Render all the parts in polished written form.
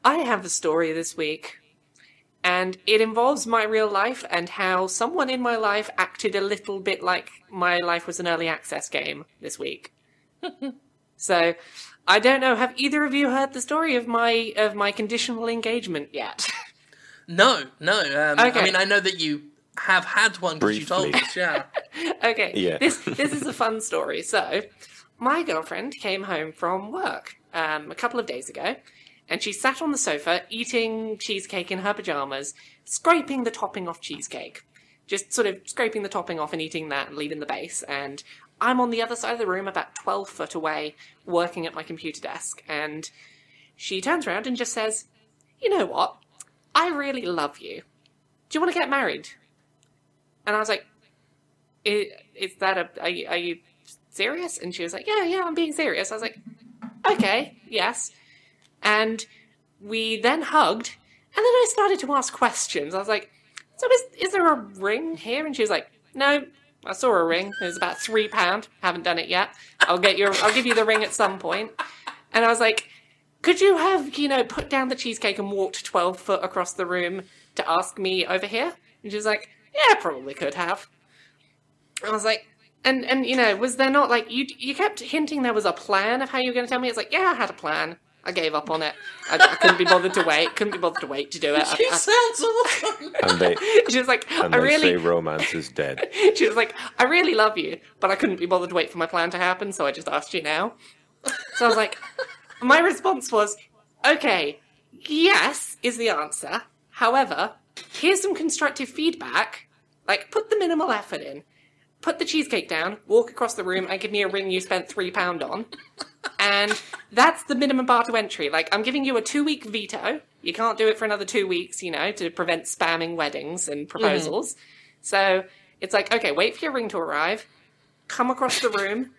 I have a story this week, and it involves my real life and how someone in my life acted a little bit like my life was an early access game this week. So, I don't know, have either of you heard the story of my conditional engagement yet? No. Okay. I mean, I know that you have had one because you told us, yeah. Okay, Yeah. this is a fun story. So, my girlfriend came home from work a couple of days ago, and she sat on the sofa eating cheesecake in her pajamas, scraping the topping off cheesecake. Just sort of scraping the topping off and eating that and leaving the base. And I'm on the other side of the room, about 12 foot away, working at my computer desk. And she turns around and just says, "You know what? I really love you. Do you want to get married?" And I was like, "Is that are you serious?" And she was like, yeah, I'm being serious. I was like, "Okay, yes." And we then hugged, and then I started to ask questions. I was like, "So is there a ring here?" And she was like, "No, I saw a ring. It was about £3. Haven't done it yet. I'll give you the ring at some point." And I was like, "Could you have, put down the cheesecake and walked 12 foot across the room to ask me over here?" And she was like, "Yeah, probably could have." I was like, and was there not, like, you kept hinting there was a plan of how you were going to tell me? It's like, yeah, I had a plan. I gave up on it. I couldn't be bothered to wait. Couldn't be bothered to wait to do it. She sounds awesome. And She was like, they say romance is dead. She was like, "I really love you, but I couldn't be bothered to wait for my plan to happen, so I just asked you now." So I was like, my response was, "Okay, yes is the answer. However, here's some constructive feedback. Like, put the minimal effort in. Put the cheesecake down, walk across the room, and give me a ring you spent £3 on. And that's the minimum bar to entry. Like, I'm giving you a 2-week veto. You can't do it for another 2 weeks, to prevent spamming weddings and proposals. So it's like, okay, wait for your ring to arrive, come across the room,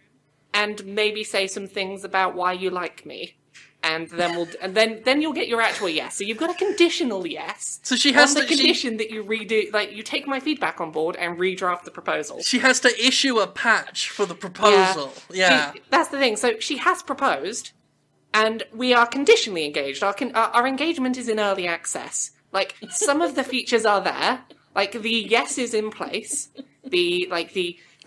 and maybe say some things about why you like me. And then then you'll get your actual yes. So you've got a conditional yes. So she has on the condition that you redo, like, you take my feedback on board and redraft the proposal. She has to issue a patch for the proposal. Yeah. That's the thing. So she has proposed, and we are conditionally engaged. Our engagement is in early access. Like, some of the features are there. Like, the yes is in place. The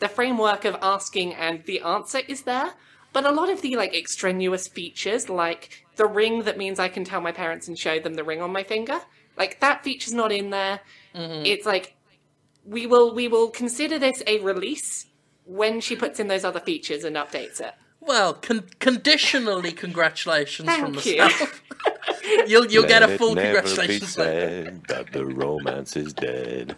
framework of asking and the answer is there. But a lot of the, like, extraneous features, like the ring that means I can tell my parents and show them the ring on my finger, like, that feature's not in there. Mm-hmm. It's like, we will consider this a release when she puts in those other features and updates it. Well, conditionally, congratulations Thank from the you. staff. You'll get a full Let it never be congratulations later. said that the romance is dead.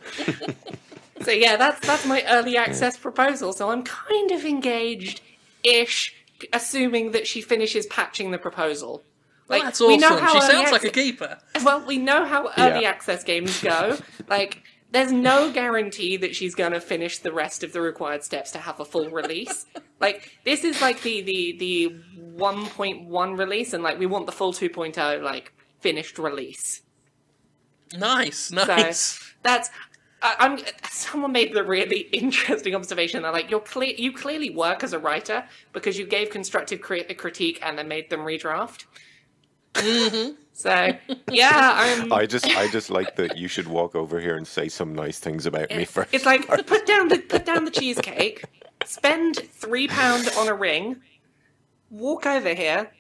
So yeah, that's my early access proposal. So I'm kind of engaged-ish, assuming that she finishes patching the proposal. Well, Like, that's we know awesome. how She early sounds like a access- keeper. Well, we know how early Yeah. access games go. Like, there's no guarantee that she's going to finish the rest of the required steps to have a full release. Like, this is like the 1.1 release, and like, we want the full 2.0, like, finished release. Nice. So that's someone made the really interesting observation that, like, you clearly work as a writer because you gave constructive critique and then made them redraft. Mm-hmm. So yeah, I just like that you should walk over here and say some nice things about me first. it's like, put down the cheesecake, spend £3 on a ring, walk over here,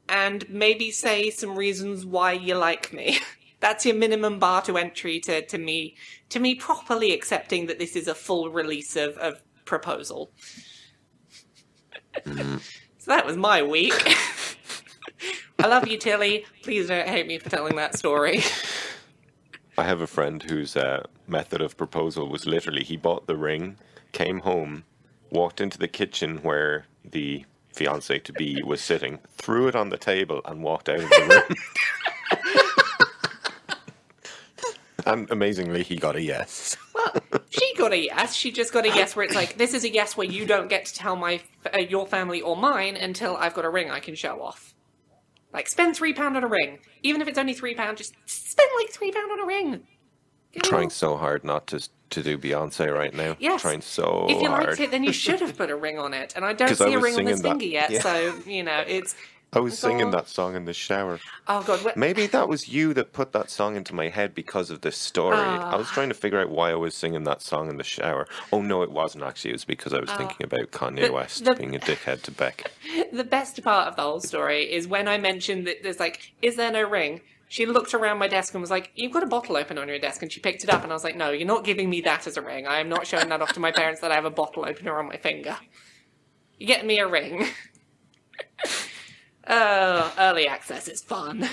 and maybe say some reasons why you like me. That's your minimum bar to entry to me properly accepting that this is a full release of proposal. So that was my week. I love you, Tilly. Please don't hate me for telling that story. I have a friend whose method of proposal was literally he bought the ring, came home, walked into the kitchen where the fiancé-to-be was sitting, threw it on the table, and walked out of the room. And amazingly, he got a yes. Well, she got a yes. She just got a yes where it's like, this is a yes where you don't get to tell your family or mine until I've got a ring I can show off. Like, spend £3 on a ring. Even if it's only £3, just spend like £3 on a ring. Trying so hard not to do Beyonce right now. Yes. Trying so hard. If you liked it, then you should have put a ring on it. And I don't 'Cause I see a was ring on this singing that, finger yet, yeah. so, it's I was singing God. that song in the shower. Oh, God. What? Maybe that was you that put that song into my head because of this story. I was trying to figure out why I was singing that song in the shower. Oh, no, it wasn't actually. It was because I was thinking about Kanye West being a dickhead to Beck. The best part of the whole story is when I mentioned that there's like, is there no ring? She looked around my desk and was like, you've got a bottle opener on your desk. And she picked it up and I was like, no, you're not giving me that as a ring. I am not showing that off to my parents that I have a bottle opener on my finger. You're getting me a ring. Oh, early access is fun.